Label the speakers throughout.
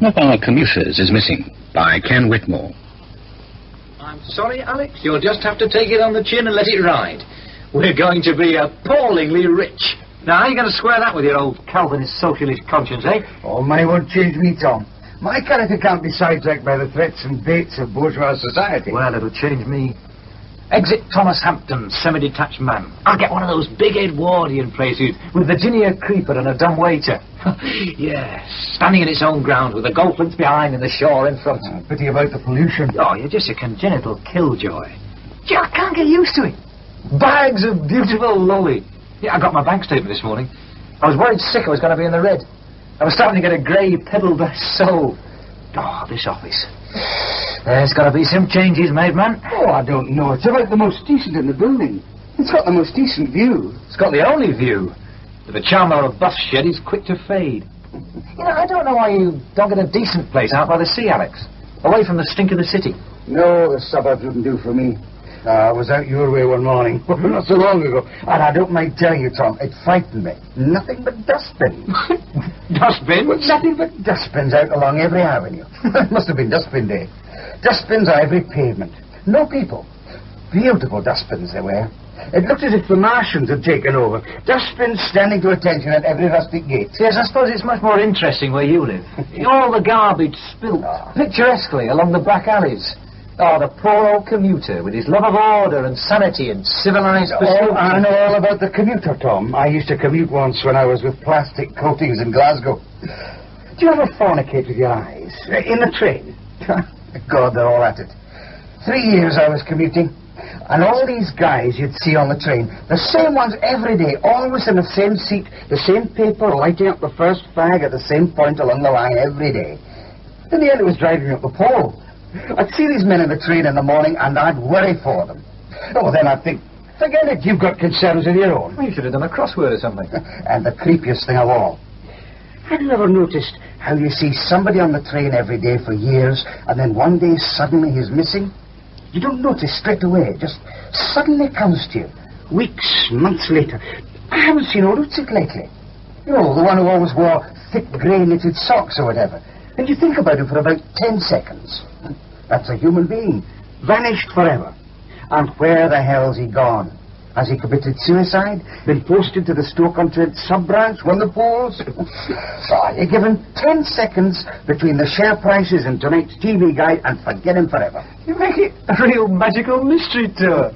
Speaker 1: Our Commuters is missing, by Ken Whitmore.
Speaker 2: I'm sorry, Alex. You'll just have to take it on the chin and let it ride. We're going to be appallingly rich. Now, how are you going to square that with your old Calvinist socialist conscience, eh?
Speaker 3: Oh, money won't change me, Tom. My character can't be sidetracked by the threats and baits of bourgeois society.
Speaker 2: Well, it'll change me. Exit Thomas Hampton, semi-detached man. I'll get one of those big Edwardian places with Virginia creeper and a dumb waiter. Yes, standing in its own ground with the golf links behind and the shore in front.
Speaker 3: Oh, pity about the pollution.
Speaker 2: Oh, you're just a congenital killjoy. Gee, I can't get used to it. Bags of beautiful lolly. Yeah, I got my bank statement this morning. I was worried sick I was going to be in the red. I was starting to get a grey pedal-dust soul. Oh, this office. There's got to be some changes made, man.
Speaker 3: Oh, I don't know. It's about the most decent in the building. It's got the most decent view.
Speaker 2: It's got the only view. The charm of a bus shed is quick to fade. You know, I don't know why you don't get a decent place out by the sea, Alex. Away from the stink of the city.
Speaker 3: No, the suburbs wouldn't do for me. I was out your way one morning, not so long ago, and I don't mind telling you, Tom, it frightened me. Nothing but dustbins.
Speaker 2: Dustbins?
Speaker 3: Well, nothing but dustbins out along every avenue. It must have been dustbin day. Dustbins on every pavement. No people. Beautiful dustbins they were. It looked as if the Martians had taken over. Dustbins standing to attention at every rustic gate.
Speaker 2: Yes, I suppose it's much more interesting where you live. All the garbage spilt picturesquely along the back alleys. Oh, the poor old commuter with his love of order and sanity and civilized pursuits.
Speaker 3: Oh, I know all about the commuter, Tom. I used to commute once when I was with plastic coatings in Glasgow. Do you ever fornicate with your eyes? In the train? God, they're all at it. 3 years I was commuting, and all these guys you'd see on the train, the same ones every day, always in the same seat, the same paper, lighting up the first fag at the same point along the line every day. In the end, it was driving up the pole. I'd see these men in the train in the morning, and I'd worry for them. Oh, then I'd think, forget it, you've got concerns of your own.
Speaker 2: Well, you should have done a crossword or something.
Speaker 3: And the creepiest thing of all, have you ever noticed how you see somebody on the train every day for years, and then one day suddenly he's missing? You don't notice straight away, it just suddenly comes to you. Weeks, months later. I haven't seen old Utzik lately. You know, the one who always wore thick grey knitted socks or whatever. And you think about him for about 10 seconds. That's a human being. Vanished forever. And where the hell's he gone? Has he committed suicide? Been posted to the Stoke-on-Trent sub-branch? Won the polls? You're given 10 seconds between the share prices and tonight's TV guide and forget him forever.
Speaker 2: You make it a real magical mystery tour.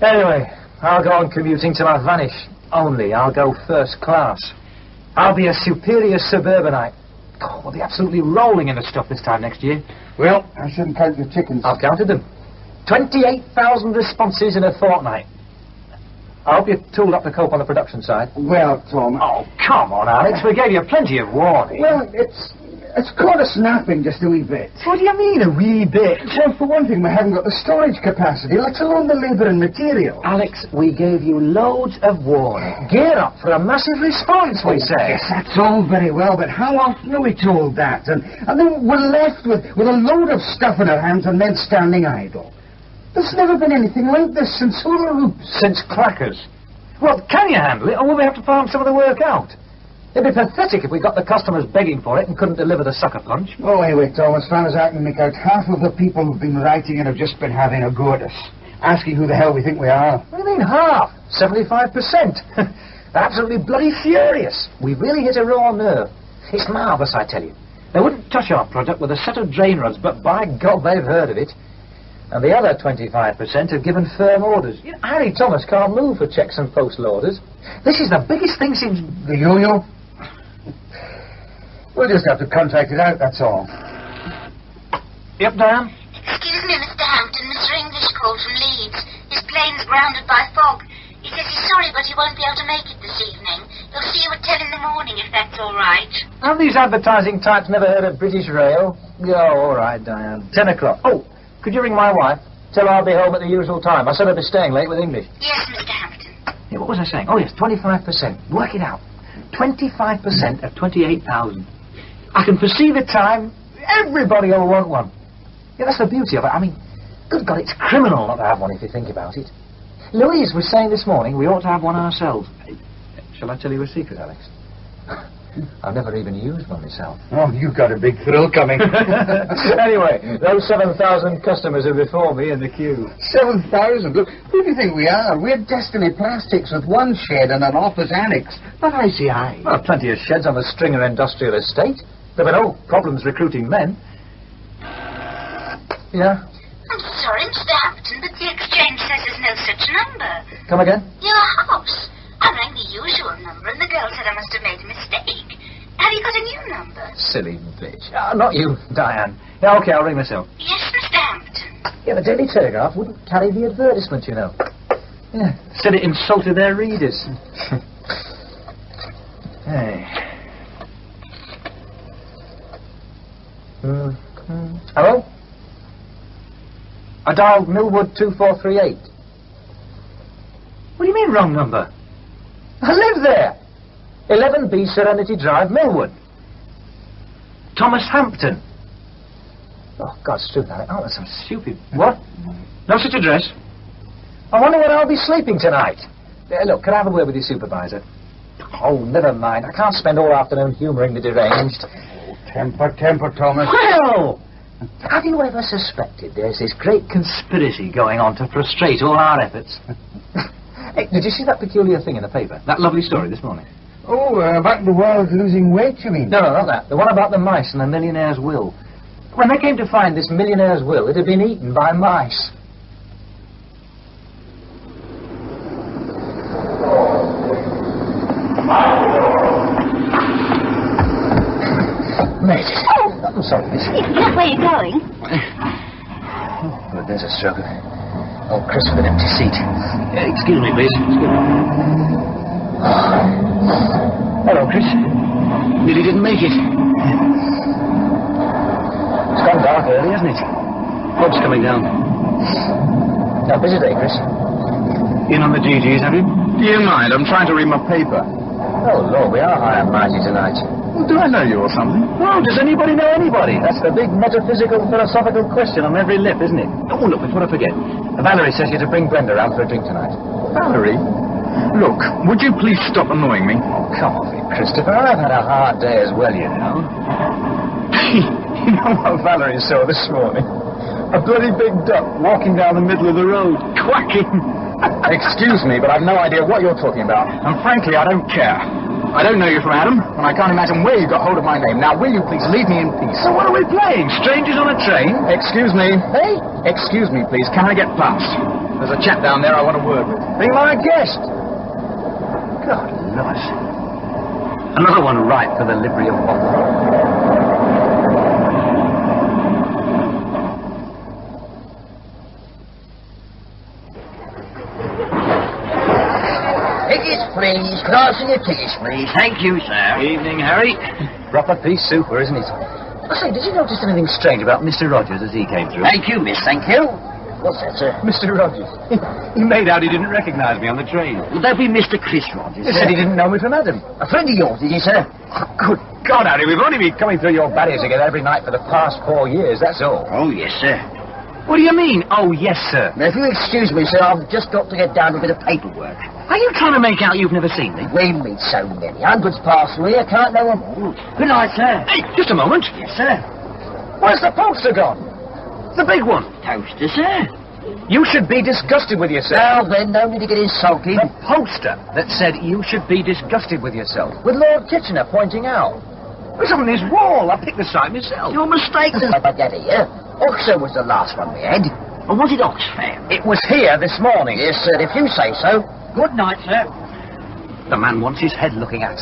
Speaker 2: Anyway, I'll go on commuting till I vanish. Only I'll go first class. I'll be a superior suburbanite. Oh, we'll be absolutely rolling in the stuff this time next year.
Speaker 3: Well, I shouldn't count your chickens.
Speaker 2: I've counted them. 28,000 responses in a fortnight. I hope you're tooled up to cope on the production side.
Speaker 3: Well, Tom...
Speaker 2: Oh, come on, Alex. We gave you plenty of warning.
Speaker 3: Well, it's caught us napping just a wee bit.
Speaker 2: What do you mean, a wee bit?
Speaker 3: Well, for one thing, we haven't got the storage capacity, let alone the labour and material.
Speaker 2: Alex, we gave you loads of warning. Gear up for a massive response, we say.
Speaker 3: Yes, that's all very well, but how often are we told that? And then we're left with a load of stuff in our hands and then standing idle. There's never been anything like this since hula hoops.
Speaker 2: Since crackers. Well, can you handle it, or will we have to farm some of the work out? It'd be pathetic if we got the customers begging for it and couldn't deliver the sucker punch.
Speaker 3: Oh, anyway, Tom, as far as I can make out, half of the people who've been writing it have just been having a go at us, asking who the hell we think we are.
Speaker 2: What do you mean, half? 75%. They're absolutely bloody furious. We've really hit a raw nerve. It's marvellous, I tell you. They wouldn't touch our product with a set of drain rods, but by God, they've heard of it. And the other 25% have given firm orders. You know, Harry Thomas can't move for checks and postal orders. This is the biggest thing since...
Speaker 3: The yo-yo? We'll just have to contract it out, that's all.
Speaker 2: Yep, Diane?
Speaker 4: Excuse me, Mr. Hampton. Mr. English called from Leeds. His plane's grounded by fog. He says he's sorry, but he won't be able to make it this evening. He'll see you at 10 in the morning, if that's all right.
Speaker 2: Have these advertising types never heard of British Rail? Oh, all right, Diane. 10 o'clock. Oh, could you ring my wife? Tell her I'll be home at the usual time. I said I'd be staying late with English.
Speaker 4: Yes, Mr. Hampton.
Speaker 2: Yeah, what was I saying? Oh, yes, 25%. Work it out. 25% of 28,000. I can foresee the time. Everybody will want one. Yeah, that's the beauty of it. I mean, good God, it's criminal not to have one if you think about it. Louise was saying this morning we ought to have one ourselves. Shall I tell you a secret, Alex? I've never even used one myself.
Speaker 3: Oh, you've got a big thrill coming.
Speaker 2: Anyway, those 7,000 customers are before me in the queue.
Speaker 3: 7,000? Look, who do you think we are? We're Destiny Plastics with one shed and an office annex. Not ICI.
Speaker 2: Well, plenty of sheds on the Stringer industrial estate. There were no problems recruiting men. Yeah?
Speaker 4: I'm sorry, Mr. Hampton, but the exchange says there's no such number.
Speaker 2: Come again?
Speaker 4: Your house. I rang the usual number, and the girl said I must have made a mistake. Have you got a new number?
Speaker 2: Silly bitch. Not you, Diane. Yeah, OK, I'll ring myself.
Speaker 4: Yes, Mr. Hampton.
Speaker 2: Yeah, the Daily Telegraph wouldn't carry the advertisement, you know. Yeah, said it insulted their readers. Hey. Hello? I dialed Millwood 2438. What do you mean, wrong number? I live there. 11B Serenity Drive, Millwood. Thomas Hampton. Oh, God, stupid. Oh, that's some stupid... What? No such address? I wonder where I'll be sleeping tonight. Look, can I have a word with your supervisor? Oh, never mind. I can't spend all afternoon humouring the deranged.
Speaker 3: Oh, temper, Thomas.
Speaker 2: Well! Have you ever suspected there's this great conspiracy going on to frustrate all our efforts? Hey, did you see that peculiar thing in the paper? That lovely story this morning?
Speaker 3: Oh, about the world losing weight, you mean?
Speaker 2: No, not that. The one about the mice and the millionaire's will. When they came to find this millionaire's will, it had been eaten by mice. Mate.
Speaker 4: Oh!
Speaker 2: I'm sorry, miss.
Speaker 4: Is that where you're going?
Speaker 2: Oh, good, there's a stroke. Oh, Chris with an empty seat. Excuse me, please. Hello, Chris. Nearly didn't make it. It's gone dark early, hasn't it? Fog's coming down. Now, busy day, Chris. In on the GGs, have you?
Speaker 5: Do you mind? I'm trying to read my paper.
Speaker 2: Oh, Lord, we are high and mighty tonight.
Speaker 5: Well, do I know you or something?
Speaker 2: Oh, does anybody know anybody? That's the big metaphysical, philosophical question on every lip, isn't it? Oh, look, before I forget. Valerie says you're to bring Brenda round for a drink tonight.
Speaker 5: Valerie? Look, would you please stop annoying me?
Speaker 2: Oh, come off it, Christopher. I've had a hard day as well, you know.
Speaker 5: You know what Valerie saw this morning? A bloody big duck walking down the middle of the road, quacking.
Speaker 2: Excuse me, but I've no idea what you're talking about.
Speaker 5: And frankly, I don't care. I don't know you from Adam, and I can't imagine where you got hold of my name. Now, will you please leave me in peace?
Speaker 2: So what are we playing? Strangers on a train?
Speaker 5: Excuse me.
Speaker 2: Hey?
Speaker 5: Excuse me, please. Can I get past? There's a chap down there I want a word with.
Speaker 2: Be my guest. God, Lord. Another one ripe for the livery of war.
Speaker 3: Tickets, please. Can I see your tickets, please? Thank you, sir.
Speaker 2: Evening, Harry. Proper pea super, isn't it? I say, did you notice anything strange about Mr. Rogers as he came through?
Speaker 3: Thank you, miss. Thank you. What's that, sir?
Speaker 2: Mr. Rogers. He made out he didn't recognize me on the train.
Speaker 3: Would that be Mr. Chris Rogers?
Speaker 2: He said he didn't know me from Adam.
Speaker 3: A friend of yours, did he, sir?
Speaker 2: Good God, Harry, we've only been coming through your barriers together every night for the past 4 years, that's all.
Speaker 3: Oh, yes, sir.
Speaker 2: What do you mean, oh, yes, sir?
Speaker 3: Now, if you excuse me, sir, I've just got to get down to a bit of paperwork.
Speaker 2: Are you trying to make out you've never seen me?
Speaker 3: We meet so many. Hundreds pass through here, can't know them all. Good night, sir.
Speaker 2: Hey, just a moment.
Speaker 3: Yes, sir.
Speaker 2: Where's the poster gone? The big one.
Speaker 3: Toaster, sir.
Speaker 2: You should be disgusted with yourself.
Speaker 3: Now then, no need to get insulted.
Speaker 2: The poster that said you should be disgusted with yourself, with Lord Kitchener pointing out. It was on his wall. I picked the site myself.
Speaker 3: You're mistaken about that here. Oxford was the last one we had. Or was it Oxford?
Speaker 2: It was here this morning.
Speaker 3: Yes, sir, if you say so. Good night, sir.
Speaker 2: The man wants his head looking at.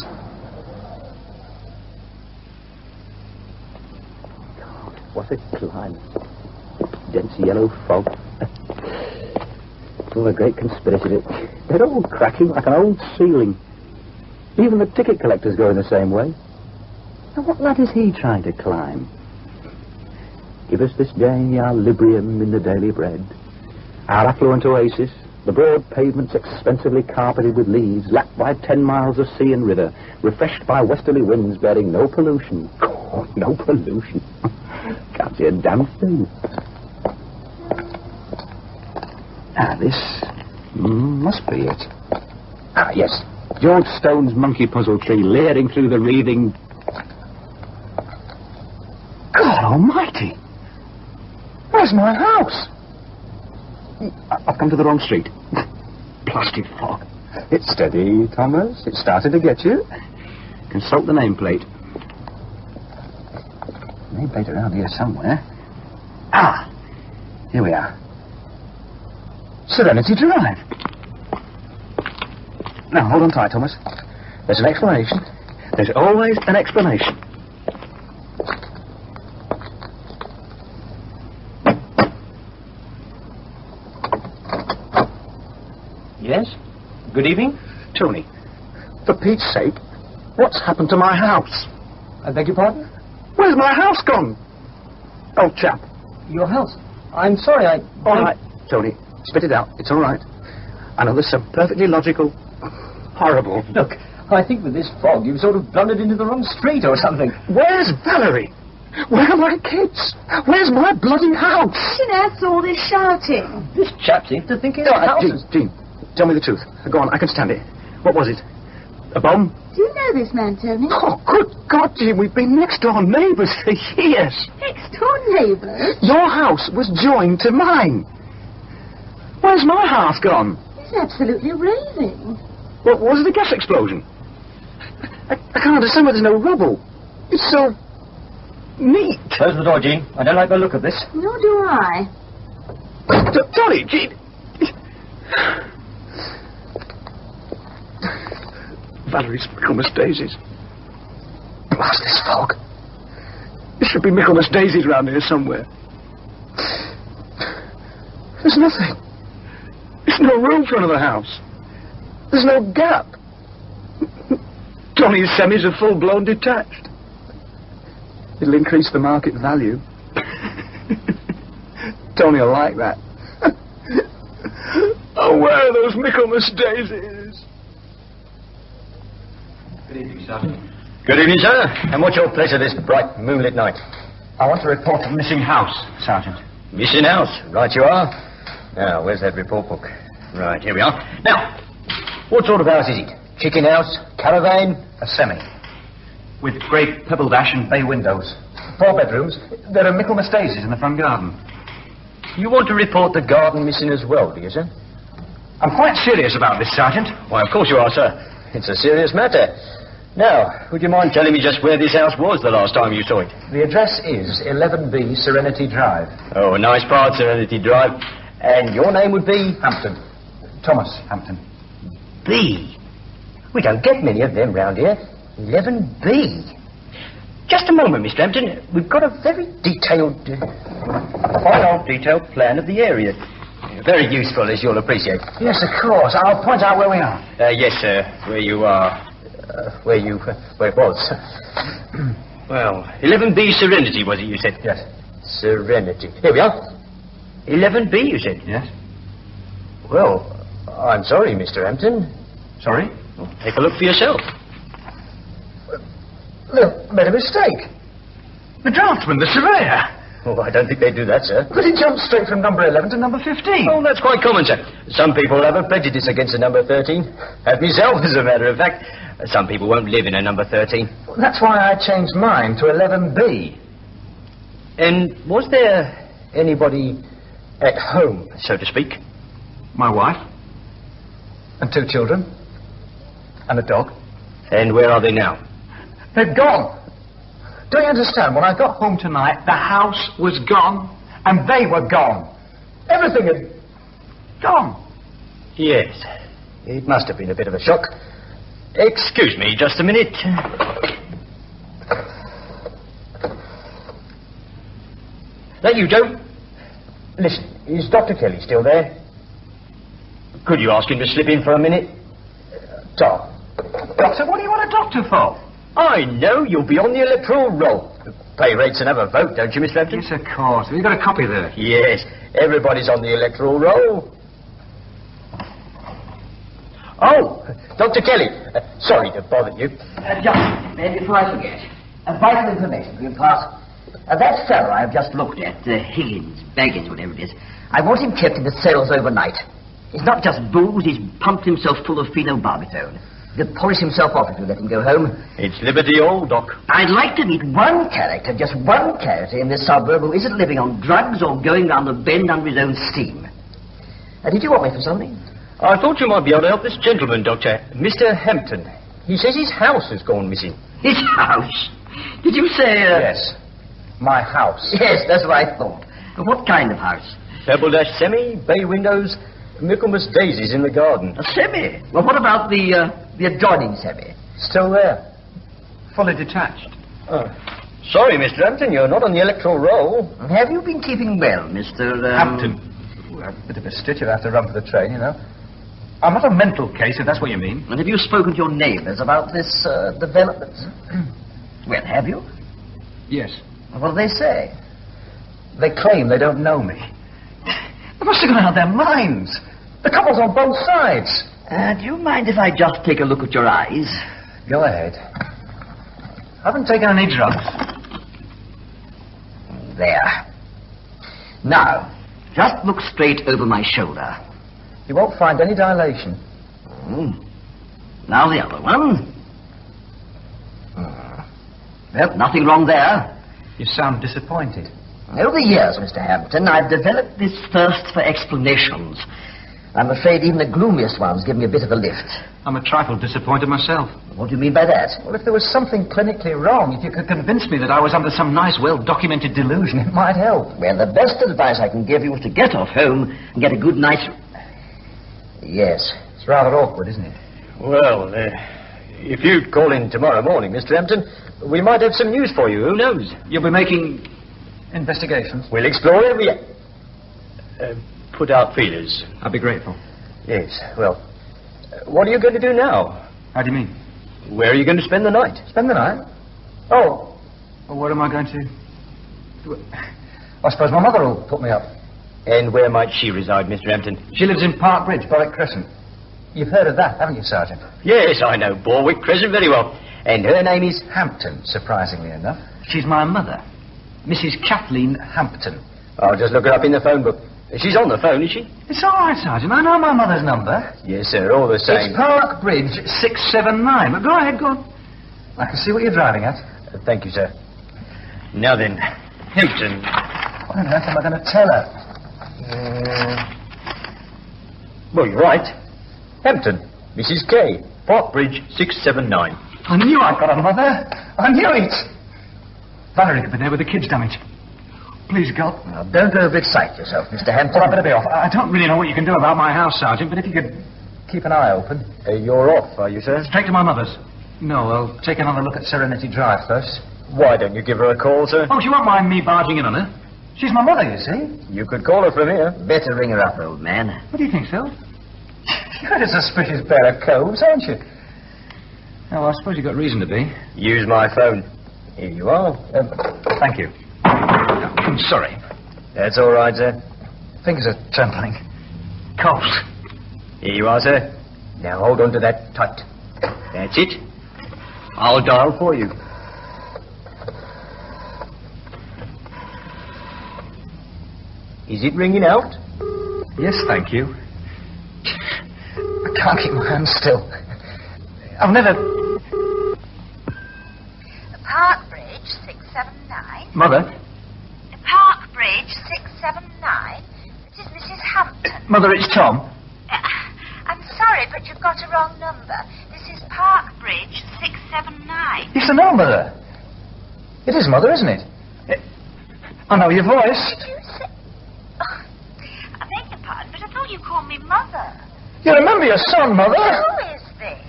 Speaker 2: God, what a climate. Dense yellow fog. Oh, a great conspiracy. They're all cracking like an old ceiling. Even the ticket collectors go in the same way. Now, what ladder is he trying to climb? Give us this day our Librium in the daily bread, our affluent oasis, the broad pavements expensively carpeted with leaves, lapped by 10 miles of sea and river, refreshed by westerly winds bearing no pollution. Oh, no pollution. Can't see a damn thing. This must be it. Ah, yes.
Speaker 5: George Stone's monkey puzzle tree layering through the wreathing... God almighty! Where's my house? I've come to the wrong street. Blasted fog. It's steady, Thomas. It's starting to get you. Consult the nameplate. Nameplate around here somewhere. Ah! Here we are. Serenity Drive. Now, hold on tight, Thomas. There's an explanation. There's always an explanation.
Speaker 2: Yes? Good evening?
Speaker 5: Tony, for Pete's sake, what's happened to my house?
Speaker 2: I beg your pardon?
Speaker 5: Where's my house gone? Old chap.
Speaker 2: Your house? I'm sorry,
Speaker 5: All right, Tony, spit it out. It's all right. I know there's some perfectly logical, horrible...
Speaker 2: Look, I think with this fog you've sort of blundered into the wrong street or something.
Speaker 5: Where's Valerie? Where are my kids? Where's my bloody house?
Speaker 6: What on earth's all this shouting?
Speaker 2: This chap seems to think his house is...
Speaker 5: Jean, tell me the truth. Go on, I can stand it. What was it? A bomb?
Speaker 6: Do you know this man, Tony?
Speaker 5: Oh, good God, Jean, we've been next-door neighbours for years.
Speaker 6: Next-door neighbours?
Speaker 5: Your house was joined to mine. Where's my house gone?
Speaker 6: He's absolutely raving.
Speaker 5: What was it, a gas explosion? I can't understand why there's no rubble. It's so... neat.
Speaker 2: Close the door, Jean. I don't like the look of this.
Speaker 6: Nor do I.
Speaker 5: Sorry, Jean. Valerie's Michaelmas daisies. Blast this fog. There should be Michaelmas daisies round here somewhere. There's nothing. There's no room for another house. There's no gap. Tony's semis are full-blown detached. It'll increase the market value. Tony will like that. Oh, where are those Michaelmas daisies?
Speaker 2: Good evening, Sergeant.
Speaker 7: Good evening, sir. And what's your pleasure this bright moonlit night?
Speaker 2: I want to report a missing house, Sergeant.
Speaker 7: Missing house. Right you are. Now, where's that report book? Right, here we are. Now, what sort of house is it? Chicken house? Caravan?
Speaker 2: A semi. With grey pebble dash and bay windows. 4 bedrooms. There are Michaelmas daisies in the front garden.
Speaker 7: You want to report the garden missing as well, do you, sir?
Speaker 2: I'm quite serious about this, Sergeant.
Speaker 7: Why, of course you are, sir. It's a serious matter. Now, would you mind telling me just where this house was the last time you saw it?
Speaker 2: The address is 11B Serenity Drive.
Speaker 7: Oh, a nice part, Serenity Drive. And your name would be?
Speaker 2: Hampton. Thomas Hampton.
Speaker 7: B. We don't get many of them round here. 11B. Just a moment, Mr. Hampton. We've got a very detailed, quite detailed plan of the area. Very useful, as you'll appreciate.
Speaker 2: Yes, of course. I'll point out where we are.
Speaker 7: Yes, sir. Where you are. Where it was. Well, 11B Serenity, was it, you said?
Speaker 2: Yes.
Speaker 7: Serenity. Here we are. 11B, you said?
Speaker 2: Yes.
Speaker 7: Well, I'm sorry, Mr. Hampton.
Speaker 2: Sorry?
Speaker 7: Well, take a look for yourself.
Speaker 2: Look, made a mistake. The draftsman, the surveyor.
Speaker 7: Oh, I don't think they do that, sir.
Speaker 2: But he jumped straight from number 11 to number 15.
Speaker 7: Oh, that's quite common, sir. Some people have a prejudice against a number 13. Have myself, as a matter of fact. Some people won't live in a number 13.
Speaker 2: Well, that's why I changed mine to 11B.
Speaker 7: And was there anybody at home, so to speak?
Speaker 2: My wife. And 2 children. And a dog.
Speaker 7: And where are they now?
Speaker 2: They've gone. Do you understand? When I got home tonight, the house was gone, and they were gone. Everything had gone.
Speaker 7: Yes. It must have been a bit of a shock. Excuse me just a minute. That you, Joe? Listen, is Dr. Kelly still there? Could you ask him to slip in for a minute? Tom.
Speaker 2: Doctor, what do you want a doctor for?
Speaker 7: I know, you'll be on the electoral roll. Pay rates and have a vote, don't you, Mr. Hampton?
Speaker 2: Yes, of course. Have you got a copy there?
Speaker 7: Yes, everybody's on the electoral roll. Oh, Dr. Kelly, sorry to bother you.
Speaker 8: Just before I forget, a vital information for you, class. That fellow I've just looked at, Baggins, whatever it is, I want him kept in the cells overnight. He's not just booze, he's pumped himself full of phenobarbital. He'll polish himself off if you let him go home.
Speaker 7: It's liberty all, Doc.
Speaker 8: I'd like to meet one character, just one character in this suburb who isn't living on drugs or going round the bend under his own steam. Did you want me for something?
Speaker 7: I thought you might be able to help this gentleman, Doctor. Mr. Hampton. He says his house has gone missing.
Speaker 8: His house? Did you say...
Speaker 2: Yes. My house.
Speaker 8: Yes, that's what I thought. What kind of house?
Speaker 7: Double-dash semi, bay windows, Michaelmas daisies in the garden.
Speaker 8: A semi? Well, what about the adjoining semi?
Speaker 2: Still there. Fully detached.
Speaker 7: Oh. Sorry, Mr. Hampton, you're not on the electoral roll.
Speaker 8: Have you been keeping well, Mr.
Speaker 2: Hampton. A bit of a stitch if I have to run for the train, you know. I'm not a mental case, if that's what you mean.
Speaker 8: And have you spoken to your neighbours about this development? Well, have you?
Speaker 2: Yes.
Speaker 8: What do they say?
Speaker 2: They claim they don't know me. They must have gone out of their minds. The couple's on both sides.
Speaker 8: Do you mind if I just take a look at your eyes?
Speaker 2: Go ahead. Haven't taken any drugs.
Speaker 8: There. Now, just look straight over my shoulder.
Speaker 2: You won't find any dilation.
Speaker 8: Now the other one. Well, nothing wrong there.
Speaker 2: You sound disappointed.
Speaker 8: Over the years, Mr. Hampton, I've developed this thirst for explanations. I'm afraid even the gloomiest ones give me a bit of a lift.
Speaker 2: I'm a trifle disappointed myself.
Speaker 8: What do you mean by that?
Speaker 2: Well, if there was something clinically wrong, if you could convince me that I was under some nice, well-documented delusion, it might help.
Speaker 8: Well, the best advice I can give you is to get off home and get a good night's... Yes.
Speaker 2: It's rather awkward, isn't it?
Speaker 7: Well, if you'd call in tomorrow morning, Mr. Hampton, we might have some news for you. Who knows?
Speaker 2: You'll be making investigations?
Speaker 7: We'll explore every... put out feelers.
Speaker 2: I'd be grateful.
Speaker 7: Yes, well, what are you going to do now?
Speaker 2: How do you mean?
Speaker 7: Where are you going to spend the night?
Speaker 2: Spend the night? Oh. Well, where am I going to... I suppose my mother will put me up.
Speaker 7: And where might she reside, Mr. Hampton?
Speaker 2: She lives in Park Bridge, Borwick Crescent. You've heard of that, haven't you, Sergeant?
Speaker 7: Yes, I know Borwick Crescent very well. And her name is...
Speaker 2: Hampton, surprisingly enough. She's my mother, Mrs. Kathleen Hampton.
Speaker 7: I'll just look her up in the phone book. She's on the phone, is she?
Speaker 2: It's all right, Sergeant. I know my mother's number.
Speaker 7: Yes, sir, all the same.
Speaker 2: It's Park Bridge 679. But go ahead, go on. I can see what you're driving at.
Speaker 7: Thank you, sir. Now then, Hampton.
Speaker 2: What on earth am I going to tell her?
Speaker 7: Well, you're right. Hampton, Mrs. K, Park Bridge 679.
Speaker 2: I knew I'd got a mother. I knew it. Valerie could be there with the kids damaged. Please, God.
Speaker 8: Now, don't overexcite yourself, Mr. Hampton.
Speaker 2: Well, I better be off. I don't really know what you can do about my house, Sergeant, but if you could keep an eye open.
Speaker 7: You're off, are you, sir?
Speaker 2: Straight to my mother's. No, I'll take another look at Serenity Drive first.
Speaker 7: Why don't you give her a call, sir?
Speaker 2: Oh, she won't mind me barging in on her. She's my mother, you see.
Speaker 7: You could call her from here.
Speaker 8: Better ring her up, old man.
Speaker 2: What do you think, Phil? You're a suspicious pair of coves, aren't you? Oh, I suppose you've got reason to be.
Speaker 7: Use my phone. Here you are.
Speaker 2: Thank you. I'm sorry.
Speaker 7: That's all right, sir.
Speaker 2: Fingers are trembling. Cold.
Speaker 7: Here you are, sir. Now hold on to that tight. That's it. I'll dial for you. Is it ringing out?
Speaker 2: Yes, thank you. I can't keep my hands still. I've never...
Speaker 4: Park Bridge 679.
Speaker 2: Mother?
Speaker 4: Park Bridge 679. This is Mrs. Hampton.
Speaker 2: Mother, it's Tom.
Speaker 4: I'm sorry, but you've got a wrong number. This is Park Bridge 679.
Speaker 2: Yes, I know, Mother. It is Mother, isn't it? I know your voice.
Speaker 4: Did you say... Oh, I beg your pardon, but I thought you called me Mother.
Speaker 2: You remember your son, Mother?
Speaker 4: Who is this?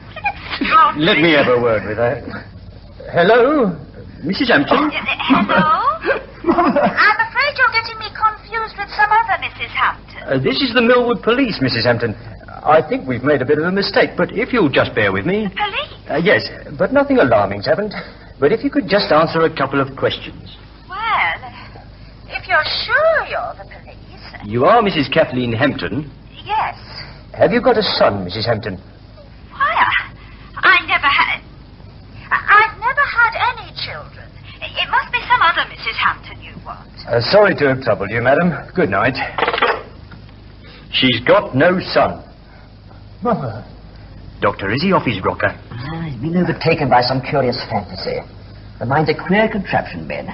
Speaker 4: What an extraordinary...
Speaker 7: Let me have a word with her. Hello, Mrs. Hampton?
Speaker 4: Hello?
Speaker 2: Mother.
Speaker 4: I'm afraid you're getting me confused with some other Mrs. Hampton.
Speaker 7: This is the Millwood Police, Mrs. Hampton. I think we've made a bit of a mistake, but if you'll just bear with me...
Speaker 4: Police?
Speaker 7: Yes, but nothing alarming's happened. But if you could just answer a couple of questions.
Speaker 4: Well, if you're sure you're the police...
Speaker 7: You are Mrs. Kathleen Hampton.
Speaker 4: Yes.
Speaker 7: Have you got a son, Mrs. Hampton?
Speaker 4: Why, I never had... I've never had any children. It must be some other Mrs. Hampton you want.
Speaker 7: Sorry to have troubled you, madam. Good night. She's got no son.
Speaker 2: Mother,
Speaker 7: doctor? Is he off his rocker?
Speaker 8: He's been overtaken by some curious fantasy. The mind's a queer contraption, Ben.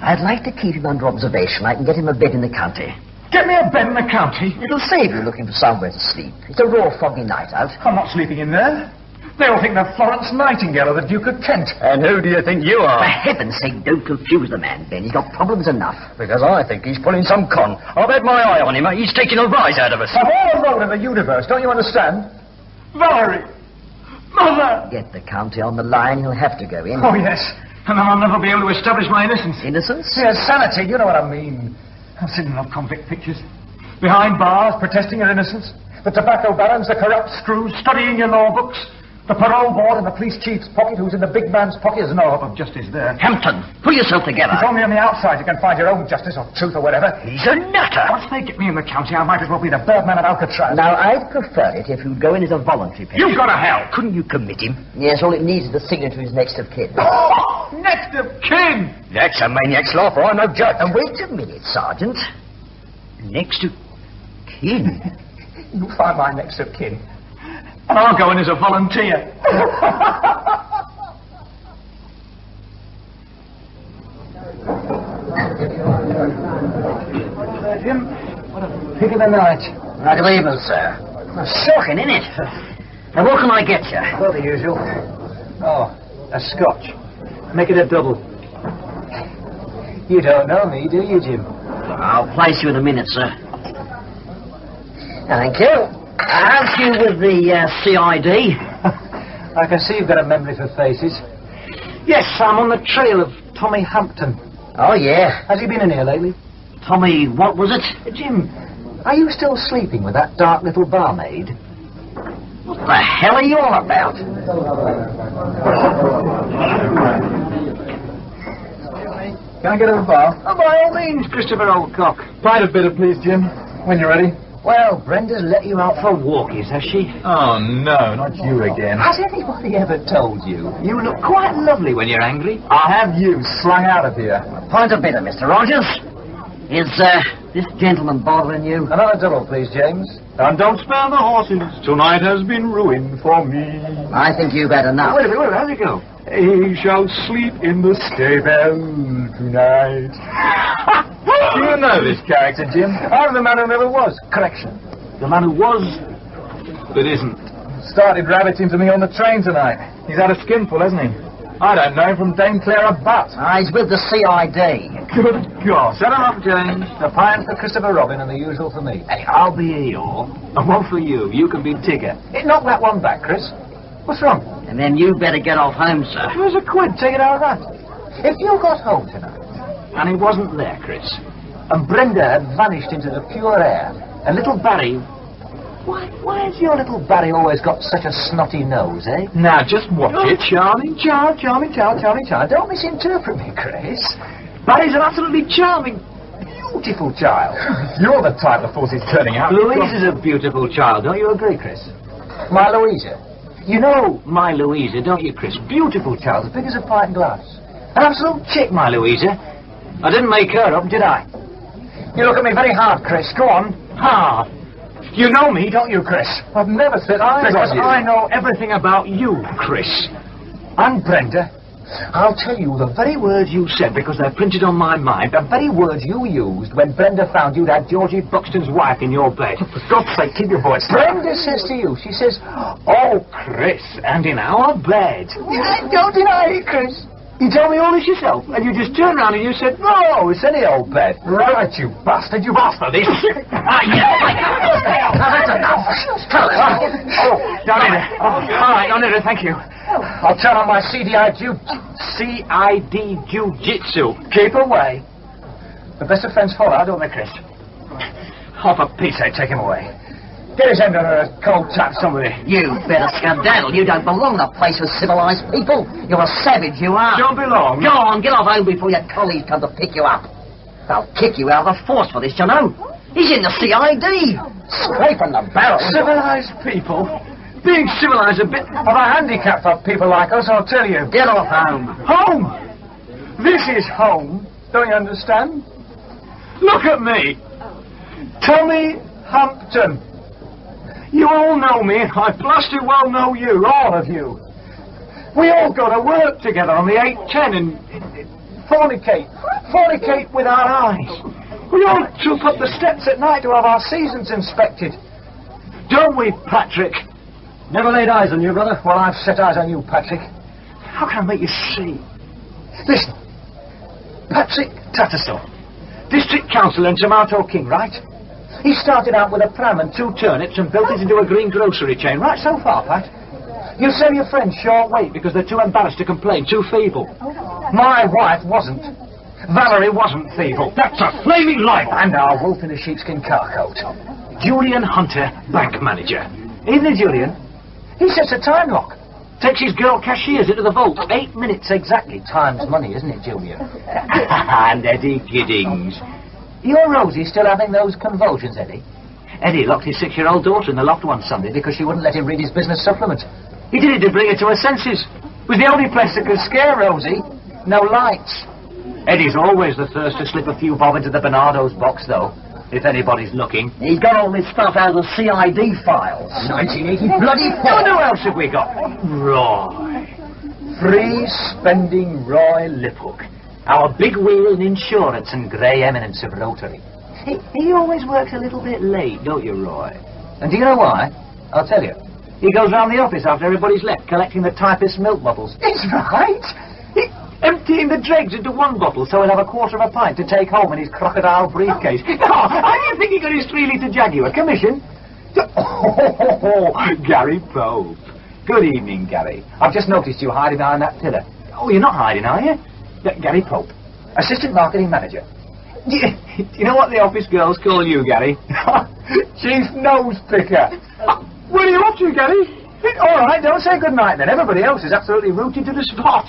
Speaker 8: I'd like to keep him under observation. I can get him a bed in the county.
Speaker 2: Get me a bed in the county?
Speaker 8: It'll save you looking for somewhere to sleep. It's a raw, foggy night out.
Speaker 2: I'm not sleeping in there. They'll think they're Florence Nightingale or the Duke of Kent.
Speaker 7: And who do you think you
Speaker 8: For
Speaker 7: are?
Speaker 8: heaven's sake, don't confuse the man, Ben. He's got problems enough.
Speaker 7: Because I think he's pulling some con. I've had my eye on him. He's taking a rise out of us.
Speaker 2: I'm all alone in the universe, don't you understand? Valerie! Mother!
Speaker 8: Get the county on the line, he'll have to go in.
Speaker 2: Oh, yes. And then I'll never be able to establish my innocence.
Speaker 8: Innocence?
Speaker 2: Yes, sanity, you know what I mean. I've seen enough convict pictures. Behind bars, protesting your innocence. The tobacco barons, the corrupt screws, studying your law books. The parole board in the police chief's pocket, who's in the big man's pocket. There's no hope of justice there.
Speaker 8: Hampton, pull yourself together.
Speaker 2: It's only on the outside you can find your own justice or truth or whatever.
Speaker 8: He's a nutter.
Speaker 2: Once they get me in the county, I might as well be the Birdman of Alcatraz.
Speaker 8: Now, I'd prefer it if you'd go in as a voluntary pension.
Speaker 2: You've got to hell.
Speaker 7: Couldn't you commit him?
Speaker 8: Yes, all it needs is the signature of his next of kin.
Speaker 2: Oh, next of kin!
Speaker 7: That's a maniac's law, for I'm no judge.
Speaker 8: And wait a minute, Sergeant.
Speaker 7: Next to kin.
Speaker 2: You find my next of kin. And I'll go in as a volunteer. Jim, what a pick of the night.
Speaker 8: Good evening, sir. Shocking, isn't it? Now, what can I get you?
Speaker 2: Well, the usual. Oh, a scotch. Make it a double. You don't know me, do you, Jim?
Speaker 8: I'll place you in a minute, sir. Thank you. How's you with the CID?
Speaker 2: I can see you've got a memory for faces. Yes, I'm on the trail of Tommy Hampton.
Speaker 8: Oh, yeah.
Speaker 2: Has he been in here lately?
Speaker 8: Tommy, what was it?
Speaker 2: Jim, are you still sleeping with that dark little barmaid?
Speaker 8: What the hell are you all about?
Speaker 2: Can I get a bar? Oh, by all means, Christopher Oldcock. Private bitter, please, Jim. When you're ready.
Speaker 8: Well, Brenda's let you out for walkies, has she?
Speaker 2: Oh, no, not you again. Has anybody ever told you? You look quite lovely when you're angry. I'll have you slung out of here.
Speaker 8: Pint of bitter, Mr. Rogers. Is, this gentleman bothering you?
Speaker 2: Another double, please, James. And don't spare the horses. Tonight has been ruined for me.
Speaker 8: I think you've had enough.
Speaker 2: Wait a minute, how'd it go? He shall sleep in the stable tonight. Do you know this character, Jim? I'm the man who never was. Correction. The man who was, but isn't. Started rabbiting to me on the train tonight. He's had a skinful, hasn't he? I don't know him from Dame Clara Butt.
Speaker 8: He's with the CID.
Speaker 2: Good God. Set him up, James. A pint for Christopher Robin and the usual for me. Hey, I'll be Eeyore. And one for you. You can be Tigger. Knock that one back, Chris. What's wrong?
Speaker 8: And then you better get off home, sir.
Speaker 2: Here's a quid. Take it out of that. If you got home tonight, and he wasn't there, Chris, and Brenda had vanished into the pure air, and little Barry... Why has your little Barry always got such a snotty nose, eh? Now, just watch it. Charming child, charming child, charming child. Don't misinterpret me, Chris. Barry's an absolutely charming, beautiful child. You're the type the force is turning out. Louisa's a beautiful child, don't you agree, Chris? My Louisa. You know my Louisa, don't you, Chris? Beautiful child, as big as a pint glass. An absolute chick, my Louisa. I didn't make her up, did I? You look at me very hard, Chris. Go on. Hard. You know me, don't you, Chris? I've never said I was you. I know everything about you, Chris. And Brenda. I'll tell you the very words you said, because they're printed on my mind, the very words you used when Brenda found you'd had Georgie Buxton's wife in your bed. For God's sake, keep your voice down. Brenda says to you, she says, "Oh, Chris, and in our bed." Don't deny it, Chris. You told me all this yourself, and you just turned around and you said, "No, it's any old bed." Right, you bastard, you bastard. That's enough. Oh, down in there. Oh, all right, down in there, thank you. I'll turn on my CID Jiu-Jitsu. Keep away. The best offence for that, don't they, Chris? Half a piece, I'd take him away. Get his hand under a cold tap, somebody.
Speaker 8: You better skedaddle. You don't belong in a place with civilized people. You're a savage, you are.
Speaker 2: Don't belong.
Speaker 8: Go on, get off home before your colleagues come to pick you up. They'll kick you out of the force for this, you know. He's in the CID. Scraping the barrel.
Speaker 2: Civilized people? Being civilized a bit of a handicap for people like us, I'll tell you.
Speaker 8: Get off home.
Speaker 2: Home? This is home. Don't you understand? Look at me. Tommy Hampton. You all know me. I blasted well know you, all of you. We all go to work together on the 810 and fornicate with our eyes. We all troop up the steps at night to have our seasons inspected. Don't we, Patrick?
Speaker 9: Never laid eyes on you, brother.
Speaker 2: Well, I've set eyes on you, Patrick. How can I make you see? Listen, Patrick Tattersall, District Councillor in Tomato King, right? He started out with a pram and 2 turnips and built it into a green grocery chain. Right so far, Pat? You say your friends short weight because they're too embarrassed to complain, too feeble. My wife wasn't. Valerie wasn't feeble. That's a flaming lie. And our wolf in a sheepskin car coat. Julian Hunter, bank manager. Evening, Julian. He sets a time lock. Takes his girl cashiers into the vault. 8 minutes exactly. Time's money, isn't it, Julian? And Eddie Giddings. Your Rosie still having those convulsions, Eddie? Eddie locked his 6-year-old daughter in the loft one Sunday because she wouldn't let him read his business supplement. He did it to bring her to her senses. It was the only place that could scare Rosie. No lights. Eddie's always the first to slip a few bob into the Bernardo's box, though, if anybody's looking.
Speaker 8: He's got all this stuff out of the CID files. 1980 bloody four.
Speaker 2: Who else have we got? Roy. Free spending Roy Liphook. Our big wheel in insurance and grey eminence of Rotary. He always works a little bit late, don't you, Roy? And do you know why? I'll tell you. He goes round the office after everybody's left, collecting the typist's milk bottles. He's right. Emptying the dregs into one bottle so he'll have a quarter of a pint to take home in his crocodile briefcase. Oh, how do you think he got his 3-litre Jaguar? Commission? Oh, Gary Pope. Good evening, Gary. I've just noticed you hiding behind that pillar. Oh, you're not hiding, are you? Gary Pope, Assistant Marketing Manager. Do you know what the office girls call you, Gary? Chief Nose Picker. What are you up to, Gary? All right, don't say goodnight then. Everybody else is absolutely rooted to the spot.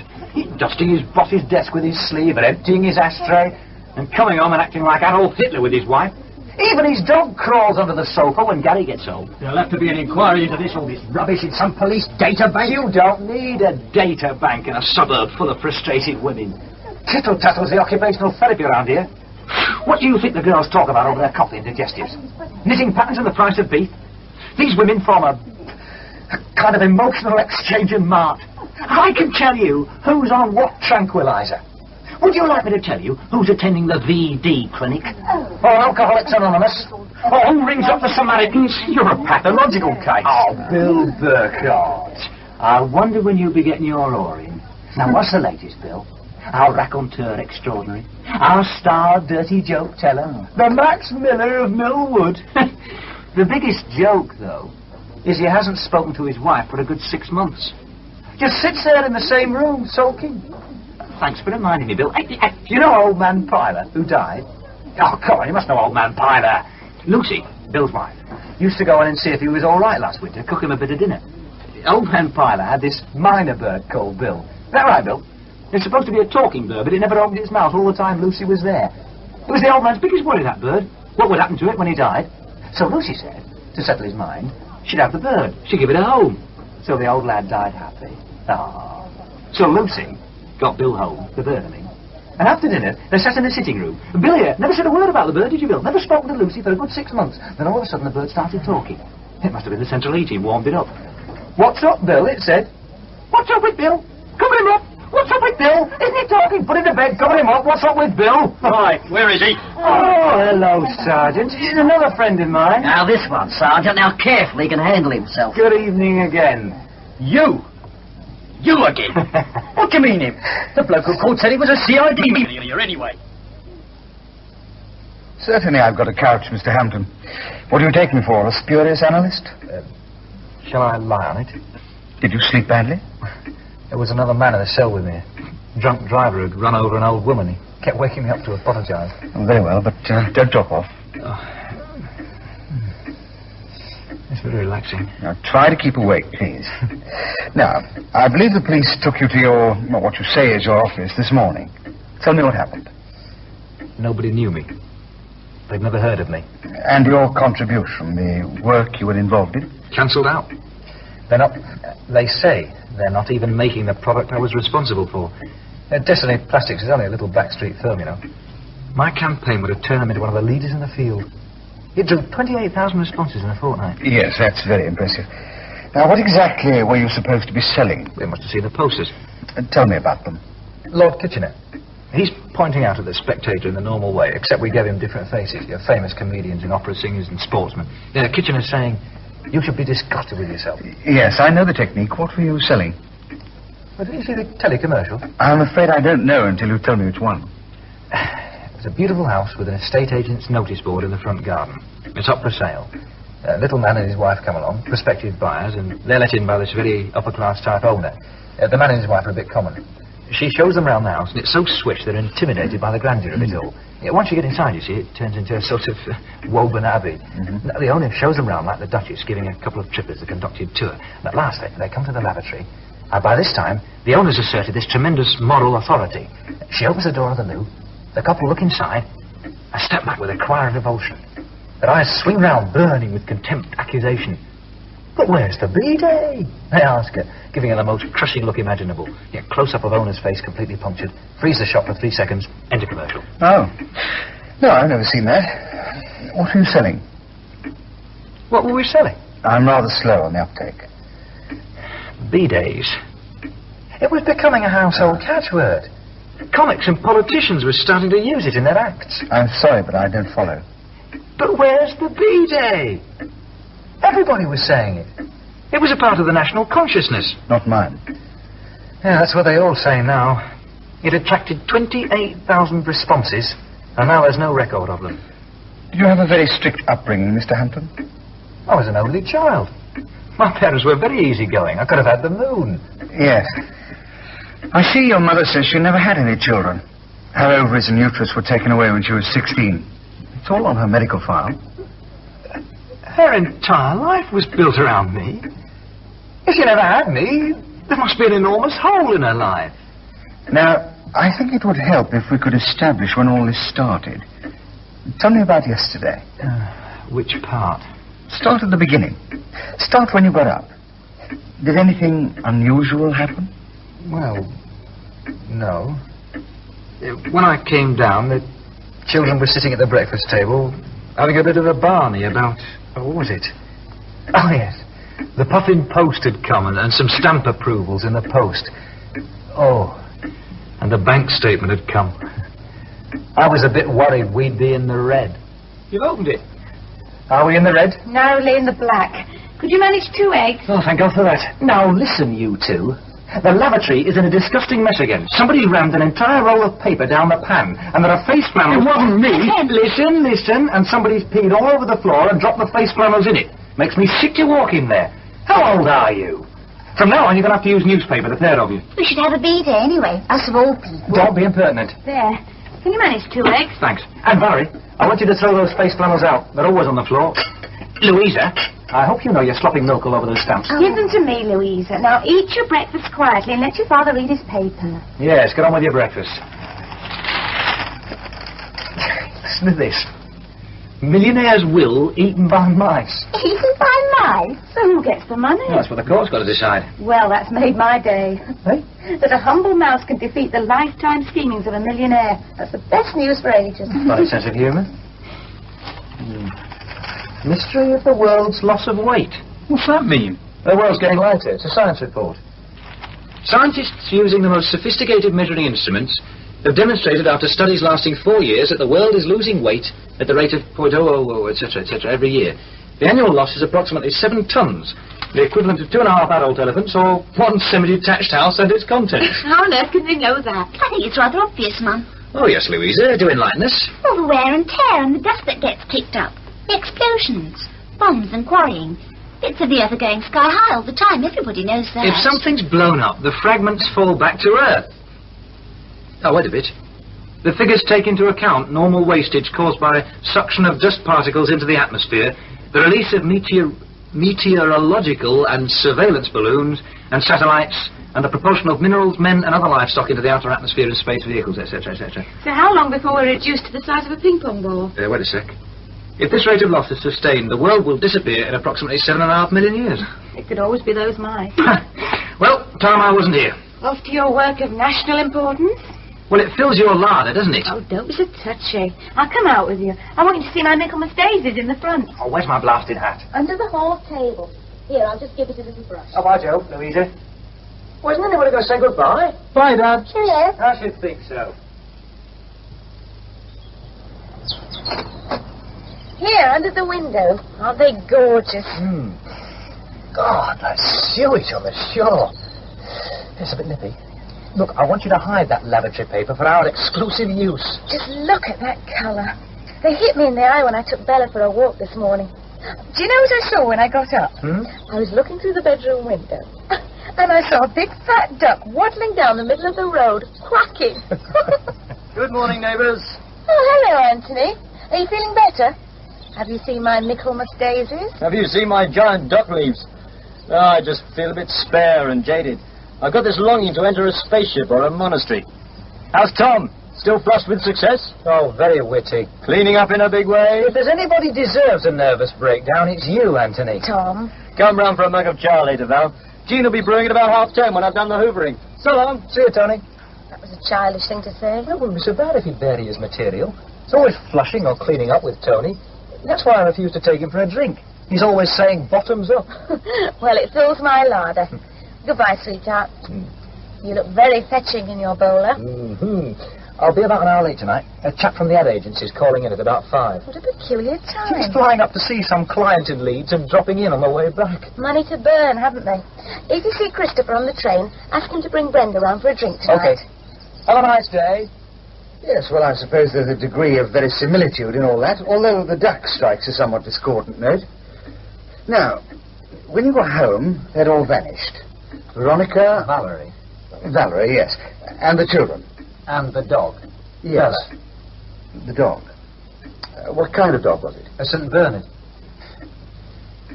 Speaker 2: Dusting his boss's desk with his sleeve and emptying his ashtray and coming home and acting like Adolf Hitler with his wife. Even his dog crawls under the sofa when Gary gets home.
Speaker 9: There'll have to be an inquiry into this, all this rubbish in some police data bank.
Speaker 2: You don't need a data bank in a suburb full of frustrated women. Tittle-tattle's the occupational therapy around here. What do you think the girls talk about over their coffee and digestives? Knitting patterns and the price of beef? These women form a kind of emotional exchange in mart. I can tell you who's on what tranquilizer. Would you like me to tell you who's attending the VD clinic? Or Alcoholics Anonymous? Or who rings up the Samaritans? You're a pathological case. Oh, Bill Burkhardt. I wonder when you'll be getting your oar in. Now, what's the latest, Bill? Our raconteur extraordinary. Our star dirty joke teller. The Max Miller of Millwood. The biggest joke, though, is he hasn't spoken to his wife for a good 6 months. Just sits there in the same room, sulking. Thanks for reminding me, Bill. You know old man Pilar, who died? Oh, come on, you must know old man Pilar. Lucy, Bill's wife, used to go in and see if he was all right last winter, cook him a bit of dinner. Old man Pilar had this minor bird called Bill. Is that right, Bill? It's supposed to be a talking bird, but it never opened its mouth all the time Lucy was there. It was the old man's biggest worry, that bird. What would happen to it when he died? So Lucy said, to settle his mind, she'd have the bird. She'd give it a home. So the old lad died happy. Ah. So Lucy got Bill home, the bird, I mean. And after dinner, they sat in the sitting room. And Bill here never said a word about the bird, did you, Bill? Never spoken to Lucy for a good 6 months. Then all of a sudden the bird started talking. It must have been the central heating warmed it up. What's up, Bill? It said. What's up with Bill? Cover him up. What's up with Bill? Isn't he talking? Put him to bed, cover him up. What's up with Bill?
Speaker 9: Right, where is he?
Speaker 2: Oh, hello, Sergeant. He's another friend of mine.
Speaker 8: Now this one, Sergeant, now carefully he can handle himself.
Speaker 2: Good evening again.
Speaker 8: You again? What do you mean him? The bloke who called said he was a CID millionaire anyway.
Speaker 3: Certainly I've got a couch, Mr. Hampton. What do you take me for, a spurious analyst?
Speaker 2: Shall I lie on it?
Speaker 3: Did you sleep badly?
Speaker 2: There was another man in the cell with me. A drunk driver who'd run over an old woman. He kept waking me up to apologise.
Speaker 3: Oh, very well, but don't drop off.
Speaker 2: It's very relaxing.
Speaker 3: Now, try to keep awake, please. Now, I believe the police took you to your, well, what you say is your office this morning. Tell me what happened.
Speaker 2: Nobody knew me. They'd never heard of me.
Speaker 3: And your contribution, the work you were involved in?
Speaker 2: Cancelled out. They're not... They say they're not even making the product I was responsible for. Destiny Plastics is only a little backstreet firm, you know. My campaign would have turned them into one of the leaders in the field. It drew 28,000 responses in a fortnight.
Speaker 5: Yes, that's very impressive. Now, what exactly were you supposed to be selling?
Speaker 2: We must have seen the posters.
Speaker 5: Tell me about them.
Speaker 2: Lord Kitchener. He's pointing out at the Spectator in the normal way, except we gave him different faces. You're famous comedians and opera singers and sportsmen. Kitchener's saying, you should be disgusted with yourself.
Speaker 5: Yes, I know the technique. What were you selling?
Speaker 2: Well, did you see the telecommercial?
Speaker 5: I'm afraid I don't know until you tell me which one.
Speaker 2: It's a beautiful house with an estate agent's notice board in the front garden. It's up for sale. A little man and his wife come along, prospective buyers, and they're let in by this very upper-class type owner. The man and his wife are a bit common. She shows them round the house, and it's so swish they're intimidated by the grandeur of it all. Once you get inside, you see, it turns into a sort of Woburn Abbey. Mm-hmm. The owner shows them round like the Duchess, giving a couple of trippers a conducted tour. And at last, they come to the lavatory. And by this time, the owner's asserted this tremendous moral authority. She opens the door of the loo. The couple look inside and step back with a cry of revulsion. Their eyes swing round, burning with contempt, accusation. But where's the B-Day? They ask her, giving her the most crushing look imaginable. Yet close-up of owner's face, completely punctured. Freeze the shot for 3 seconds. Enter commercial.
Speaker 5: Oh. No, I've never seen that. What are you selling?
Speaker 2: What were we selling?
Speaker 5: I'm rather slow on the uptake.
Speaker 2: B-Days. It was becoming a household catchword. Comics and politicians were starting to use it in their acts.
Speaker 5: I'm sorry, but I don't follow.
Speaker 2: But where's the B-Day? Everybody was saying it. It was a part of the national consciousness.
Speaker 5: Not mine.
Speaker 2: Yeah, that's what they all say now. It attracted 28,000 responses, and now there's no record of them.
Speaker 5: Did you have a very strict upbringing, Mr. Hampton?
Speaker 2: I was an only child. My parents were very easygoing. I could have had the moon.
Speaker 5: Yes. I see your mother says she never had any children. Her ovaries and uterus were taken away when she was 16. It's all on her medical file.
Speaker 2: Her entire life was built around me. If she never had me, there must be an enormous hole in her life.
Speaker 5: Now, I think it would help if we could establish when all this started. Tell me about yesterday.
Speaker 2: Which part?
Speaker 5: Start at the beginning. Start when you got up. Did anything unusual happen?
Speaker 2: Well, no. When I came down, the children were sitting at the breakfast table, having a bit of a barney about... what was it? Oh, yes. The Puffin Post had come and some stamp approvals in the post. Oh, and the bank statement had come. I was a bit worried we'd be in the red. You've opened it. Are we in the red?
Speaker 6: Narrowly in the black. Could you manage 2 eggs?
Speaker 2: Oh, thank God for that. Now, listen, you two. The lavatory is in a disgusting mess again. Somebody rammed an entire roll of paper down the pan, and there are face flannels... It wasn't me! Listen, and somebody's peed all over the floor and dropped the face flannels in it. Makes me sick to walk in there. How old are you? From now on, you're going to have to use newspaper, the pair of you.
Speaker 4: We should have a B-Day anyway, us of all people.
Speaker 2: Don't be impertinent.
Speaker 6: There. Can you manage 2 eggs?
Speaker 2: Thanks. And Valerie, I want you to throw those face flannels out. They're always on the floor. Louisa, I hope you know you're slopping milk all over those stamps.
Speaker 6: Give them to me, Louisa. Now eat your breakfast quietly and let your father read his paper.
Speaker 2: Yes, get on with your breakfast. Listen to this. Millionaire's will eaten by mice.
Speaker 6: Eaten by mice? So who gets the money?
Speaker 2: Well, that's what the court's got to decide.
Speaker 6: Well, that's made my day.
Speaker 2: Hey?
Speaker 6: That a humble mouse can defeat the lifetime schemings of a millionaire. That's the best news for ages.
Speaker 2: Funny sense of humour. Mystery of the world's loss of weight. What's that mean? The world's getting lighter. It's a science report. Scientists using the most sophisticated measuring instruments have demonstrated after studies lasting 4 years that the world is losing weight at the rate of 0.000, etc., every year. The annual loss is approximately 7 tons, the equivalent of 2.5 adult elephants or 1 semi-detached house and its contents.
Speaker 6: How on earth can they know that?
Speaker 4: I think it's rather obvious, Mum.
Speaker 2: Oh, yes, Louisa, do enlighten us.
Speaker 4: All the wear and tear and the dust that gets kicked up. The explosions, bombs and quarrying. Bits of the earth are going sky high all the time. Everybody knows that.
Speaker 2: If something's blown up, the fragments fall back to Earth. Oh, wait a bit. The figures take into account normal wastage caused by suction of dust particles into the atmosphere, the release of meteorological and surveillance balloons and satellites, and the propulsion of minerals, men and other livestock into the outer atmosphere in space vehicles, etc., etc.
Speaker 6: So how long before we're reduced to the size of a ping-pong ball?
Speaker 2: Wait a sec. If this rate of loss is sustained, the world will disappear in approximately 7.5 million years.
Speaker 6: It could always be those mice.
Speaker 2: Well, time I wasn't here.
Speaker 6: Off to your work of national importance?
Speaker 2: Well, it fills your larder, doesn't it?
Speaker 6: Oh, don't be so touchy. I'll come out with you. I want you to see my Michaelmas daisies in the front.
Speaker 2: Oh, where's my blasted hat?
Speaker 6: Under the hall table. Here, I'll just give it a little brush.
Speaker 2: Oh, by Joe, Louisa. Well, isn't anybody going to say goodbye? Bye, Dad.
Speaker 6: Cheerio.
Speaker 2: I should think so.
Speaker 6: Here, under the window. Aren't they gorgeous?
Speaker 2: God, that sewage on the shore. It's a bit nippy. Look, I want you to hide that lavatory paper for our exclusive use.
Speaker 6: Just look at that colour. They hit me in the eye when I took Bella for a walk this morning. Do you know what I saw when I got up? I was looking through the bedroom window, and I saw a big fat duck waddling down the middle of the road, quacking.
Speaker 2: Good morning, neighbours.
Speaker 6: Oh, hello, Anthony. Are you feeling better? Have you seen my Michaelmas daisies?
Speaker 10: Have you seen my giant dock leaves? Oh, I just feel a bit spare and jaded. I've got this longing to enter a spaceship or a monastery. How's Tom? Still flushed with success?
Speaker 2: Oh, very witty.
Speaker 10: Cleaning up in a big way?
Speaker 2: If there's anybody deserves a nervous breakdown, it's you, Anthony.
Speaker 6: Tom.
Speaker 10: Come round for a mug of chow later, Val. Jean will be brewing at about 10:30 when I've done the hoovering. So long.
Speaker 2: See you, Tony.
Speaker 6: That was a childish thing to say.
Speaker 2: It wouldn't be so bad if he'd vary his material. It's always flushing or cleaning up with Tony. That's why I refuse to take him for a drink. He's always saying bottoms up.
Speaker 6: Well, it fills my larder. Goodbye, sweetheart. You look very fetching in your bowler.
Speaker 2: I'll be about an hour late tonight. A chap from the ad agency's calling in at about 5.
Speaker 6: What a peculiar time.
Speaker 2: He's flying up to see some client in Leeds and dropping in on the way back.
Speaker 6: Money to burn, haven't they? If you see Christopher on the train, ask him to bring Brenda round for a drink tonight.
Speaker 2: Okay. Have a nice day.
Speaker 3: Yes, well, I suppose there's a degree of verisimilitude in all that, although the duck strikes a somewhat discordant note. Now, when you got home, they'd all vanished. Veronica... Valerie, yes. And the children.
Speaker 2: And the dog.
Speaker 3: Yes.
Speaker 2: Bella.
Speaker 3: The dog. What kind of dog was it?
Speaker 2: A St. Bernard.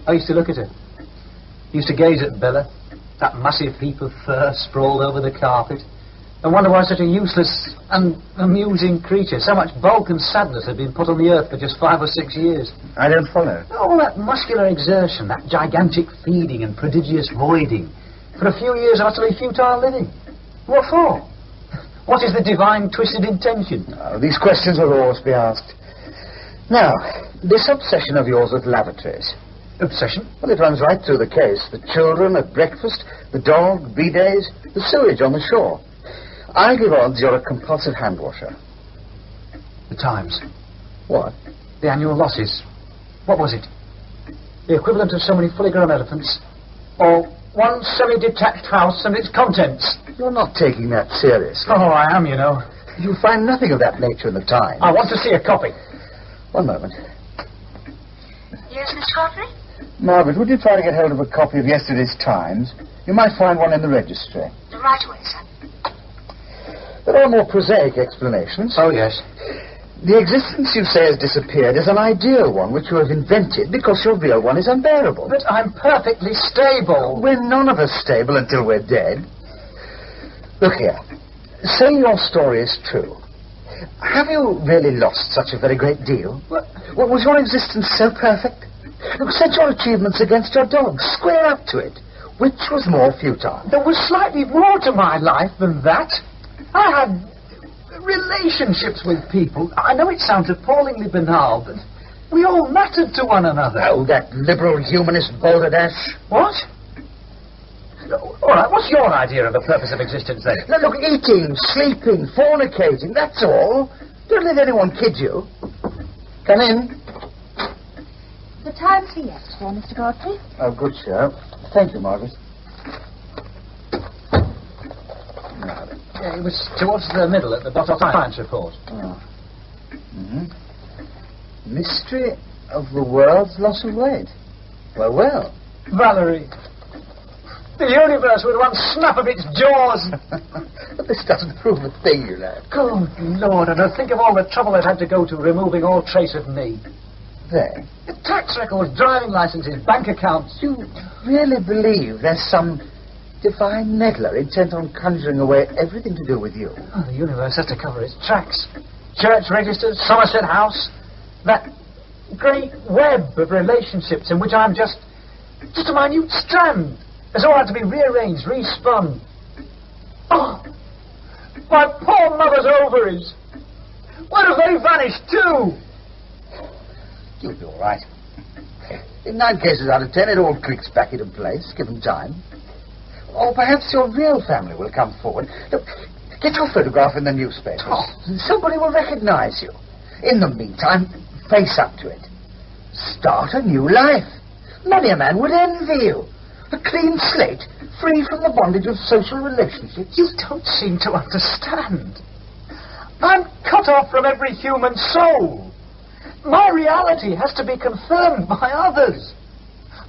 Speaker 2: I used to look at her. Used to gaze at Bella, that massive heap of fur sprawled over the carpet, and wonder why such a useless and amusing creature, so much bulk and sadness, had been put on the earth for just 5 or 6 years.
Speaker 3: I don't follow.
Speaker 2: All that muscular exertion, that gigantic feeding and prodigious voiding, for a few years of utterly futile living. What for? What is the divine twisted intention?
Speaker 3: Oh, these questions will always be asked. Now, this obsession of yours with lavatories.
Speaker 2: Obsession?
Speaker 3: Well, it runs right through the case. The children at breakfast, the dog, bidets, the sewage on the shore. I give odds you're a compulsive hand washer.
Speaker 2: The Times.
Speaker 3: What?
Speaker 2: The annual losses. What was it? The equivalent of so many fully grown elephants? Or one semi-detached house and its contents?
Speaker 3: You're not taking that seriously.
Speaker 2: Oh, I am, you know.
Speaker 3: You'll find nothing of that nature in the Times.
Speaker 2: I want to see a copy.
Speaker 3: One moment.
Speaker 4: Yes, Miss Godfrey?
Speaker 3: Margaret, would you try to get hold of a copy of yesterday's Times? You might find one in the registry.
Speaker 4: Right away, sir.
Speaker 3: There are more prosaic explanations.
Speaker 2: Oh, yes.
Speaker 3: The existence you say has disappeared is an ideal one which you have invented because your real one is unbearable.
Speaker 2: But I'm perfectly stable.
Speaker 3: We're none of us stable until we're dead. Look here. Say your story is true. Have you really lost such a very great deal? What was your existence so perfect? Look, set your achievements against your dog. Square up to it. Which was more futile?
Speaker 2: There was slightly more to my life than that. I had relationships with people. I know it sounds appallingly banal, but we all mattered to one another.
Speaker 3: Oh, that liberal humanist balderdash.
Speaker 2: What? All right, what's your idea of the purpose of existence, then?
Speaker 3: Look, eating, sleeping, fornicating, that's all. Don't let anyone kid you. Come in.
Speaker 6: The Times for yesterday, Mr. Godfrey.
Speaker 3: Oh, good show. Thank you, Margaret.
Speaker 2: Yeah, it was towards the middle at the bottom of the science report.
Speaker 3: Oh. Mystery of the world's loss of weight. Well, well.
Speaker 2: Valerie. The universe with one snap of its jaws.
Speaker 3: But this doesn't prove a thing, you know.
Speaker 2: Good Lord, and I think of all the trouble I've had to go to removing all trace of me.
Speaker 3: There.
Speaker 2: The tax records, driving licenses, bank accounts.
Speaker 3: You really believe there's some divine meddler intent on conjuring away everything to do with you?
Speaker 2: Oh, the universe has to cover its tracks. Church registers, Somerset House. That great web of relationships in which I'm just a minute strand. It's all had to be rearranged, respun. Oh, My poor mother's ovaries. Where have they vanished too?
Speaker 3: You'll be all right. In 9 cases out of 10, it all clicks back into place, given time. Or perhaps your real family will come forward. Look, get your photograph in the newspapers. Oh. Somebody will recognize you. In the meantime, face up to it. Start a new life. Many a man would envy you. A clean slate, free from the bondage of social relationships.
Speaker 2: You don't seem to understand. I'm cut off from every human soul. My reality has to be confirmed by others.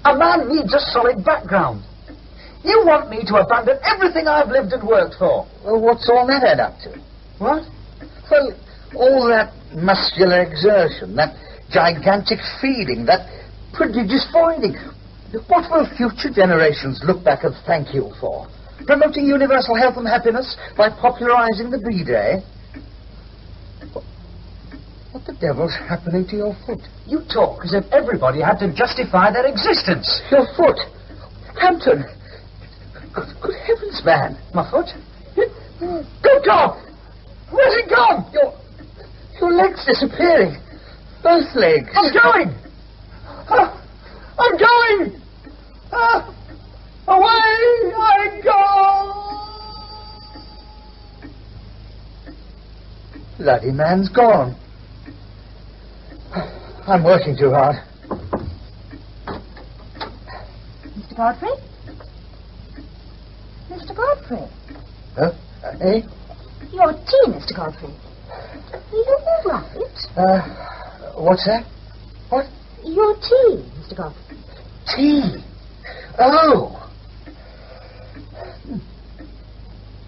Speaker 2: A man needs a solid background. You want me to abandon everything I've lived and worked for.
Speaker 3: Well, what's all that add up to?
Speaker 2: What?
Speaker 3: Well, all that muscular exertion, that gigantic feeding, that prodigious voiding. What will future generations look back and thank you for? Promoting universal health and happiness by popularizing the B-Day? What the devil's happening to your foot?
Speaker 2: You talk as if everybody had to justify their existence.
Speaker 3: Your foot? Hampton! Good heavens, man.
Speaker 2: My foot? Good God! Where's it gone?
Speaker 3: Your leg's disappearing. Both legs.
Speaker 2: I'm going! I'm going! Away I go!
Speaker 3: Bloody man's gone. I'm working too hard.
Speaker 6: Mr. Godfrey? Mr. Godfrey?
Speaker 3: Eh?
Speaker 6: Your tea, Mr. Godfrey. Are you all right?
Speaker 3: What's that? What?
Speaker 6: Your tea, Mr. Godfrey.
Speaker 3: Tea? Oh!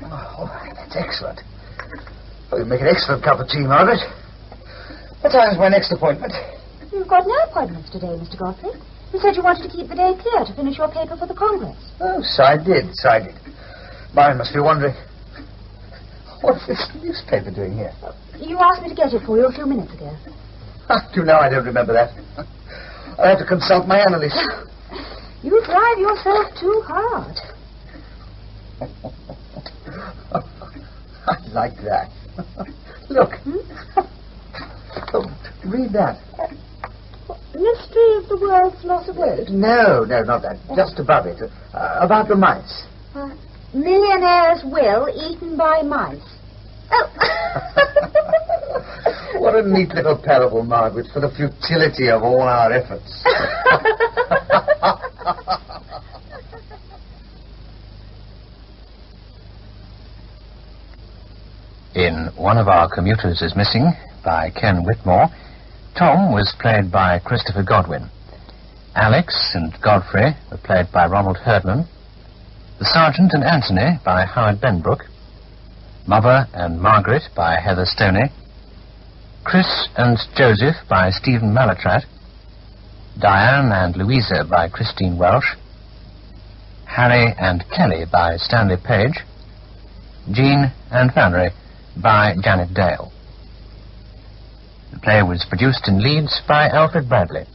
Speaker 3: Oh, that's excellent. Oh, you make an excellent cup of tea, Margaret. What time's my next appointment?
Speaker 6: You've got no appointments today, Mr. Godfrey. You said you wanted to keep the day clear to finish your paper for the Congress.
Speaker 3: Oh, so I did. Byron must be wondering, what's this newspaper doing here?
Speaker 6: You asked me to get it for you a few minutes ago.
Speaker 3: You know I don't remember that. I'll have to consult my analyst.
Speaker 6: You drive yourself too hard.
Speaker 3: I like that. Look. Oh, read that.
Speaker 6: Mystery of the World's Loss of Weight?
Speaker 3: No, not that. Just above it. About the mice.
Speaker 6: Millionaire's will eaten by mice. Oh.
Speaker 3: What a neat little parable, Margaret, for the futility of all our efforts.
Speaker 1: In One of Our Commuters is Missing, by Ken Whitmore, Tom was played by Christopher Godwin. Alex and Godfrey were played by Ronald Herdman. The Sergeant and Anthony by Howard Benbrook. Mother and Margaret by Heather Stoney. Chris and Joseph by Stephen Malatrap. Diane and Louisa by Christine Welsh. Harri and Kelly by Stanley Page. Jean and Valerie by Janet Dale. The play was produced in Leeds by Alfred Bradley.